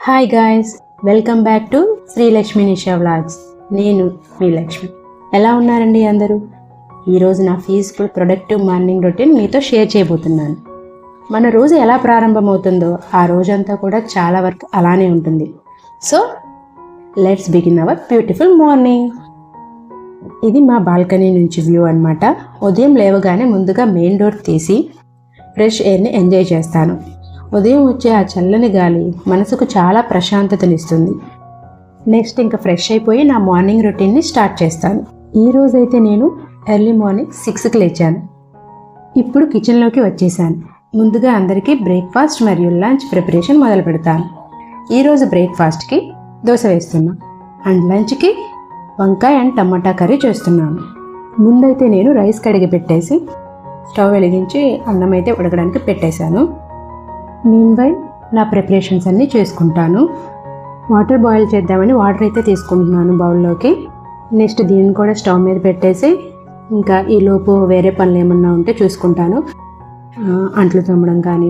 Hi guys, welcome back to Srilakshmi Nisha vlogs. నేను మీ లక్ష్మి. ఎలా ఉన్నారండి అందరూ? ఈరోజు నా పీస్ఫుల్ ప్రొడక్టివ్ మార్నింగ్ రొటీన్ మీతో షేర్ చేయబోతున్నాను. మన రోజు ఎలా ప్రారంభమవుతుందో ఆ రోజంతా కూడా చాలా వరకు అలానే ఉంటుంది. So let's begin our beautiful morning. ఇది మా బాల్కనీ నుంచి వ్యూ అన్నమాట. ఉదయం లేవగానే ముందుగా మెయిన్ డోర్ తీసి ఫ్రెష్ ఎయిర్ని ఎంజాయ్ చేస్తాను. ఉదయం వచ్చే ఆ చల్లని గాలి మనసుకు చాలా ప్రశాంతతనిస్తుంది. నెక్స్ట్ ఇంకా ఫ్రెష్ అయిపోయి నా మార్నింగ్ రొటీన్ని స్టార్ట్ చేస్తాను. ఈరోజైతే నేను ఎర్లీ మార్నింగ్ 6కి లేచాను. ఇప్పుడు కిచెన్లోకి వచ్చేసాను. ముందుగా అందరికీ బ్రేక్ఫాస్ట్ మరియు లంచ్ ప్రిపరేషన్ మొదలు పెడతాను. ఈరోజు బ్రేక్ఫాస్ట్కి దోశ వేస్తున్నాను అండ్ లంచ్కి వంకాయ అండ్ టమాటా కర్రీ చేస్తున్నాను. ముందైతే నేను రైస్ కడిగి పెట్టేసి స్టవ్ వెలిగించి అన్నం అయితే ఉడకడానికి పెట్టేశాను. మీన్వైల్ నా ప్రిపరేషన్స్ అన్నీ చేసుకుంటాను. వాటర్ బాయిల్ చేద్దామని వాటర్ అయితే తీసుకుంటున్నాను బౌల్లోకి. నెక్స్ట్ దీన్ని కూడా స్టవ్ మీద పెట్టేసి ఇంకా ఈలోపు వేరే పనులు ఏమన్నా ఉంటే చూసుకుంటాను. అంట్లు తోమడం కానీ,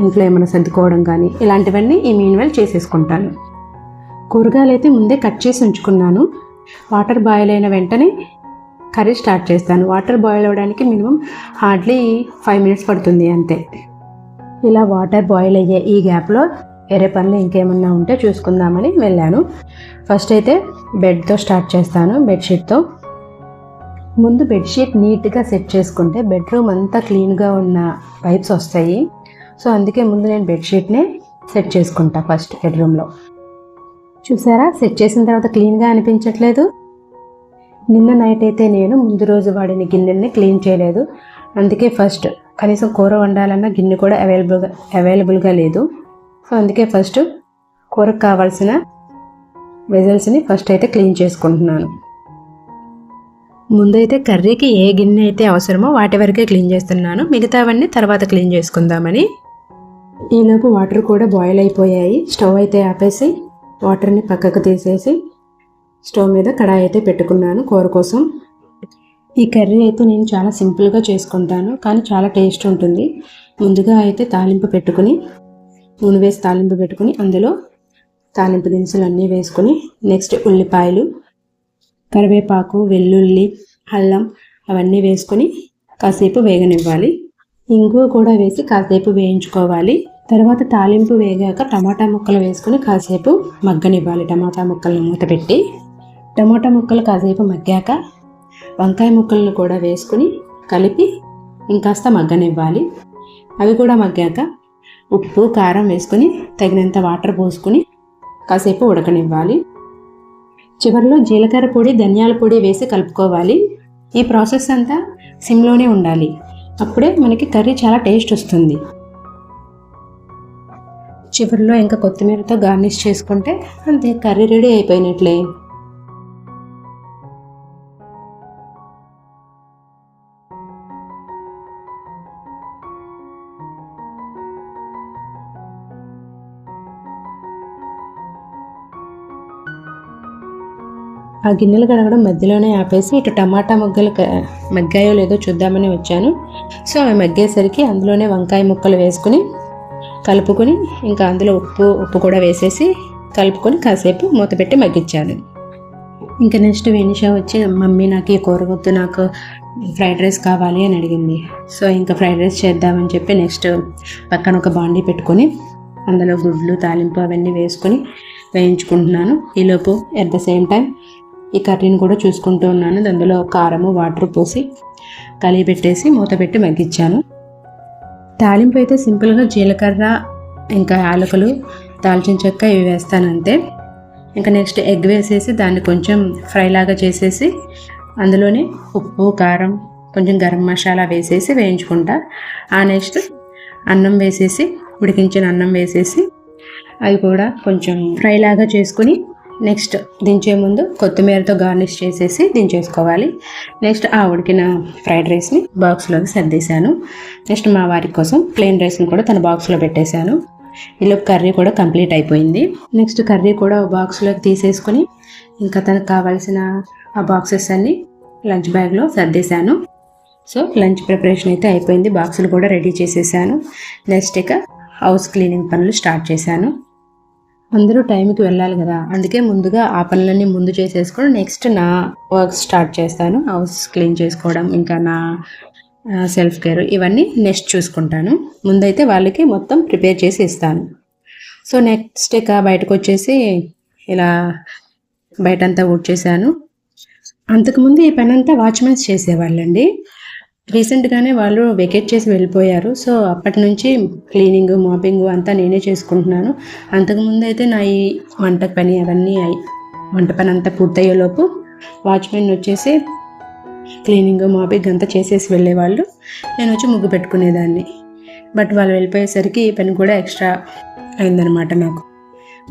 ఇంట్లో ఏమైనా సర్దుకోవడం కానీ ఇలాంటివన్నీ ఈ మీన్వైల్ చేసేసుకుంటాను. కూరగాయలు అయితే ముందే కట్ చేసి ఉంచుకున్నాను. వాటర్ బాయిల్ అయిన వెంటనే కర్రీ స్టార్ట్ చేస్తాను. వాటర్ బాయిల్ అవ్వడానికి మినిమం హార్డ్లీ 5 minutes పడుతుంది అంతే. ఇలా వాటర్ బాయిల్ అయ్యే ఈ గ్యాప్లో వేరే పనులు ఇంకేమన్నా ఉంటే చూసుకుందామని వెళ్ళాను. ఫస్ట్ అయితే బెడ్తో స్టార్ట్ చేస్తాను. బెడ్షీట్తో ముందు బెడ్షీట్ నీట్గా సెట్ చేసుకుంటే బెడ్రూమ్ అంతా క్లీన్గా ఉన్న వైబ్స్ వస్తాయి. సో అందుకే ముందు నేను బెడ్షీట్నే సెట్ చేసుకుంటా ఫస్ట్ బెడ్రూమ్లో. చూసారా, సెట్ చేసిన తర్వాత క్లీన్గా అనిపించట్లేదు. నిన్న నైట్ అయితే నేను ముందు రోజు వాడిన గిన్నెని క్లీన్ చేయలేదు. అందుకే ఫస్ట్ కనీసం కూర వండాలన్న గిన్నె కూడా అవైలబుల్గా లేదు. సో అందుకే ఫస్ట్ కూరకు కావాల్సిన వెజల్స్ని ఫస్ట్ అయితే క్లీన్ చేసుకుంటున్నాను. ముందైతే కర్రీకి ఏ గిన్నె అయితే అవసరమో వాటి వరకే క్లీన్ చేస్తున్నాను. మిగతావన్నీ తర్వాత క్లీన్ చేసుకుందామని. ఈలోపు వాటర్ కూడా బాయిల్ అయిపోయాయి. స్టవ్ అయితే ఆపేసి వాటర్ని పక్కకు తీసేసి స్టవ్ మీద కడాయి అయితే పెట్టుకున్నాను కూర కోసం. ఈ కర్రీ అయితే నేను చాలా సింపుల్గా చేసుకుంటాను, కానీ చాలా టేస్ట్ ఉంటుంది. ముందుగా అయితే తాలింపు పెట్టుకుని నూనె వేసి తాలింపు పెట్టుకుని అందులో తాలింపు దినుసులు అన్నీ వేసుకుని నెక్స్ట్ ఉల్లిపాయలు, కరివేపాకు, వెల్లుల్లి, అల్లం అవన్నీ వేసుకొని కాసేపు వేగనివ్వాలి. ఇంగువ కూడా వేసి కాసేపు వేయించుకోవాలి. తర్వాత తాలింపు వేగాక టమాటా ముక్కలు వేసుకుని కాసేపు మగ్గనివ్వాలి. టమాటా ముక్కలను మూత పెట్టి టమాటా ముక్కలు కాసేపు మగ్గాక వంకాయ ముక్కలను కూడా వేసుకుని కలిపి ఇంకాస్త మగ్గనివ్వాలి. అవి కూడా మగ్గాక ఉప్పు, కారం వేసుకుని తగినంత వాటర్ పోసుకుని కాసేపు ఉడకనివ్వాలి. చివరిలో జీలకర్ర పొడి, ధనియాల పొడి వేసి కలుపుకోవాలి. ఈ ప్రాసెస్ అంతా సిమ్లోనే ఉండాలి. అప్పుడే మనకి కర్రీ చాలా టేస్ట్ వస్తుంది. చివరిలో ఇంకా కొత్తిమీరతో గార్నిష్ చేసుకుంటే అంతే, కర్రీ రెడీ అయిపోయినట్లే. ఆ గిన్నెలు కడగడం మధ్యలోనే ఆపేసి ఇటు టమాటా ముక్కలు మగ్గాయో లేదో చూద్దామని వచ్చాను. సో అవి మగ్గేసరికి అందులోనే వంకాయ ముక్కలు వేసుకుని కలుపుకొని ఇంకా అందులో ఉప్పు కూడా వేసేసి కలుపుకొని కాసేపు మూత పెట్టి మగ్గించాను. ఇంకా నెక్స్ట్ వెనిషా వచ్చి మమ్మీ నాకు ఈ కూర వద్దు, నాకు ఫ్రైడ్ రైస్ కావాలి అని అడిగింది. సో ఇంకా ఫ్రైడ్ రైస్ చేద్దామని చెప్పి నెక్స్ట్ పక్కన ఒక బాండీ పెట్టుకొని అందులో గుడ్లు, తాలింపు అవన్నీ వేసుకొని వేయించుకుంటున్నాను. ఈలోపు ఎట్ ద సేమ్ టైం ఈ కర్రీని కూడా చూసుకుంటూ ఉన్నాను. అందులో కారము, వాటర్ పోసి కలిపి పెట్టేసి మూత పెట్టి మగ్గించాను. తాలింపు అయితే సింపుల్గా జీలకర్ర, ఇంకా యాలకులు, దాల్చిన చెక్క ఇవి వేస్తాను అంతే. ఇంకా నెక్స్ట్ ఎగ్ వేసేసి దాన్ని కొంచెం ఫ్రై లాగా చేసేసి అందులోనే ఉప్పు, కారం, కొంచెం గరం మసాలా వేసేసి వేయించుకుంటా. ఆ నెక్స్ట్ అన్నం వేసేసి ఉడికించిన అన్నం వేసేసి అవి కూడా కొంచెం ఫ్రై లాగా చేసుకుని నెక్స్ట్ దించే ముందు కొత్తిమీరతో గార్నిష్ చేసేసి దించేసుకోవాలి. నెక్స్ట్ ఆ ఉడికిన ఫ్రైడ్ రైస్ని బాక్స్లోకి సర్దేశాను. నెక్స్ట్ మా వారి కోసం ప్లెయిన్ రైస్ని కూడా తన బాక్స్లో పెట్టేశాను. ఈలోపు కర్రీ కూడా కంప్లీట్ అయిపోయింది. నెక్స్ట్ కర్రీ కూడా బాక్స్లోకి తీసేసుకొని ఇంకా తనకు కావాల్సిన ఆ బాక్సెస్ అన్నీ లంచ్ బ్యాగ్లో సర్దేశాను. సో లంచ్ ప్రిపరేషన్ అయితే అయిపోయింది. బాక్సులు కూడా రెడీ చేసేసాను. నెక్స్ట్ ఇక హౌస్ క్లీనింగ్ పనులు స్టార్ట్ చేశాను. అందరూ టైంకి వెళ్ళాలి కదా, అందుకే ముందుగా ఆ పనులన్నీ ముందు చేసేసుకొని నెక్స్ట్ నా వర్క్ స్టార్ట్ చేస్తాను. హౌస్ క్లీన్ చేసుకోవడం, ఇంకా నా సెల్ఫ్ కేర్ ఇవన్నీ నెక్స్ట్ చూసుకుంటాను. ముందైతే వాళ్ళకి మొత్తం ప్రిపేర్ చేసి ఇస్తాను. సో నెక్స్ట్ ఇక బయటకు వచ్చేసి ఇలా బయటంతా ఊడ్చేసాను. అంతకుముందు ఈ పని అంతా వాచ్మెన్స్ చేసేవాళ్ళండి. రీసెంట్గానే వాళ్ళు వెకేట్ చేసి వెళ్ళిపోయారు. సో అప్పటి నుంచి క్లీనింగ్, మాపింగ్ అంతా నేనే చేసుకుంటున్నాను. అంతకుముందు అయితే నా ఈ వంట పని అవన్నీ వంట పని అంతా పూర్తయ్యేలోపు వాచ్మెన్ వచ్చేసి క్లీనింగ్, మాపింగ్ అంతా చేసేసి వెళ్ళేవాళ్ళు. నేను వచ్చి ముగ్గు పెట్టుకునేదాన్ని. బట్ వాళ్ళు వెళ్ళిపోయేసరికి ఈ పని కూడా ఎక్స్ట్రా అయిందనమాట నాకు.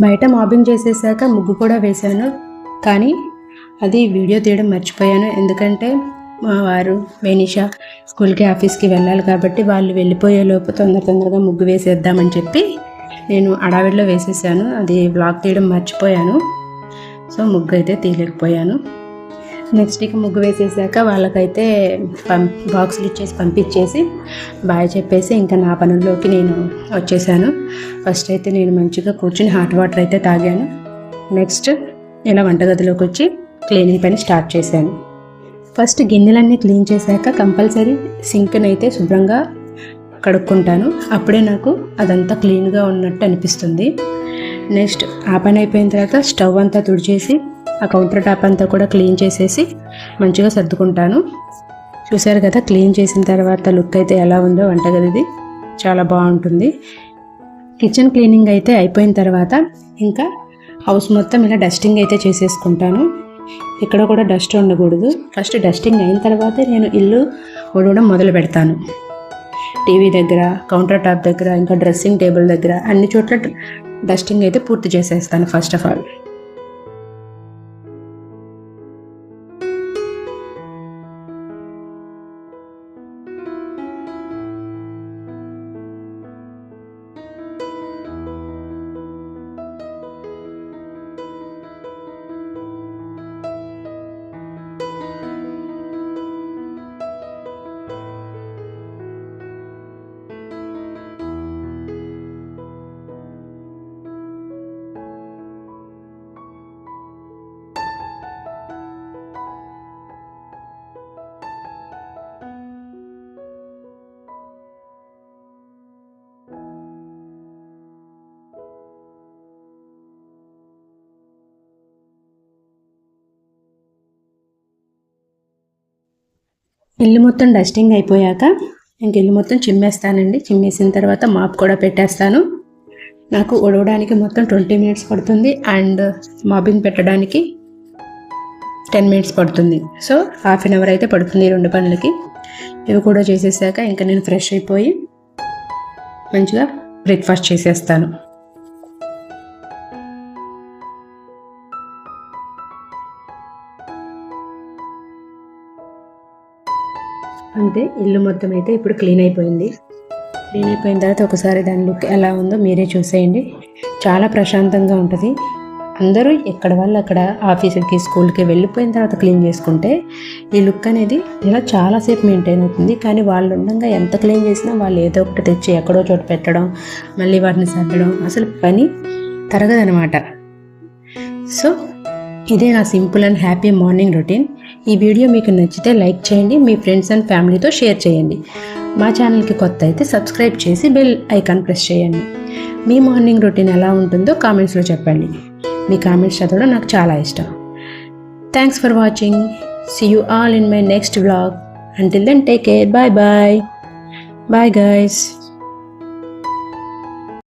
బయట మాపింగ్ చేసేసాక ముగ్గు కూడా వేశాను, కానీ అది వీడియో తీయడం మర్చిపోయాను. ఎందుకంటే మా వారు వేనిషా స్కూల్కి, ఆఫీస్కి వెళ్ళాలి కాబట్టి వాళ్ళు వెళ్ళిపోయేలోపు తొందరగా ముగ్గు వేసేద్దామని చెప్పి నేను అడావిడిలో వేసేసాను. అది వ్లాగ్ తీయడం మర్చిపోయాను. సో ముగ్గు అయితే తీయలేకపోయాను. నెక్స్ట్ ఇక ముగ్గు వేసేసాక వాళ్ళకైతే బాక్సులు ఇచ్చేసి పంపించేసి బాయ్ చెప్పేసి ఇంకా నా పనుల్లోకి నేను వచ్చేసాను. ఫస్ట్ అయితే నేను మంచిగా కూర్చుని హాట్ వాటర్ అయితే తాగాను. నెక్స్ట్ ఇలా వంటగదిలోకి వచ్చి క్లీనింగ్ పని స్టార్ట్ చేశాను. ఫస్ట్ గిన్నెలన్నీ క్లీన్ చేశాక కంపల్సరీ సింక్ని అయితే శుభ్రంగా కడుక్కుంటాను. అప్పుడే నాకు అదంతా క్లీన్గా ఉన్నట్టు అనిపిస్తుంది. నెక్స్ట్ ఆ పని అయిపోయిన తర్వాత స్టవ్ అంతా తుడిచేసి ఆ కౌంటర్ టాప్ అంతా కూడా క్లీన్ చేసేసి మంచిగా సర్దుకుంటాను. చూసారు కదా, క్లీన్ చేసిన తర్వాత లుక్ అయితే ఎలా ఉందో వంటగదిది, చాలా బాగుంటుంది. కిచెన్ క్లీనింగ్ అయితే అయిపోయిన తర్వాత ఇంకా హౌస్ మొత్తం ఇలా డస్టింగ్ అయితే చేసేసుకుంటాను. ఇక్కడ కూడా డస్ట్ ఉండకూడదు. ఫస్ట్ డస్టింగ్ అయిన తర్వాతే నేను ఇల్లు ఊడవడం మొదలు పెడతాను. టీవీ దగ్గర, కౌంటర్ టాప్ దగ్గర, ఇంకా డ్రెస్సింగ్ టేబుల్ దగ్గర అన్ని చోట్ల డస్టింగ్ అయితే పూర్తి చేసేస్తాను ఫస్ట్ ఆఫ్ ఆల్. ఇల్లు మొత్తం డస్టింగ్ అయిపోయాక ఇంక ఇల్లు మొత్తం చిమ్మేస్తానండి. చిమ్మేసిన తర్వాత మాప్ కూడా పెట్టేస్తాను. నాకు ఉడవడానికి మొత్తం 20 మినిట్స్ పడుతుంది అండ్ మాపింగ్ పెట్టడానికి 10 మినిట్స్ పడుతుంది. సో హాఫ్ అన్ అవర్ అయితే పడుతుంది 2 పనులకి. ఇవి కూడా చేసేసాక ఇంకా నేను ఫ్రెష్ అయిపోయి మంచిగా బ్రేక్ఫాస్ట్ చేసేస్తాను. అంతే, ఇల్లు మొత్తం అయితే ఇప్పుడు క్లీన్ అయిపోయింది. క్లీన్ అయిపోయిన తర్వాత ఒకసారి దాని లుక్ ఎలా ఉందో మీరే చూసేయండి. చాలా ప్రశాంతంగా ఉంటుంది. అందరూ ఎక్కడ వాళ్ళు అక్కడ ఆఫీసులకి, స్కూల్కి వెళ్ళిపోయిన తర్వాత క్లీన్ చేసుకుంటే ఈ లుక్ అనేది ఇలా చాలాసేపు మెయింటైన్ అవుతుంది. కానీ వాళ్ళు ఉండగా ఎంత క్లీన్ చేసినా వాళ్ళు ఏదో ఒకటి తెచ్చి ఎక్కడో చోట పెట్టడం, మళ్ళీ వాటిని సర్దడం, అసలు పని తరగదనమాట. సో ఇదే నా simple and happy morning routine. ఈ వీడియో మీకు నచ్చితే లైక్ చేయండి, మీ ఫ్రెండ్స్ అండ్ ఫ్యామిలీతో షేర్ చేయండి. మా ఛానల్కి కొత్త అయితే సబ్స్క్రైబ్ చేసి బెల్ ఐకాన్ ప్రెస్ చేయండి. మీ మార్నింగ్ రొటీన్ ఎలా ఉంటుందో కామెంట్స్లో చెప్పండి. మీ కామెంట్స్ చదవడం నాకు చాలా ఇష్టం. Thanks for watching. See you all in my next vlog. Until then, take care. Bye bye. Bye guys.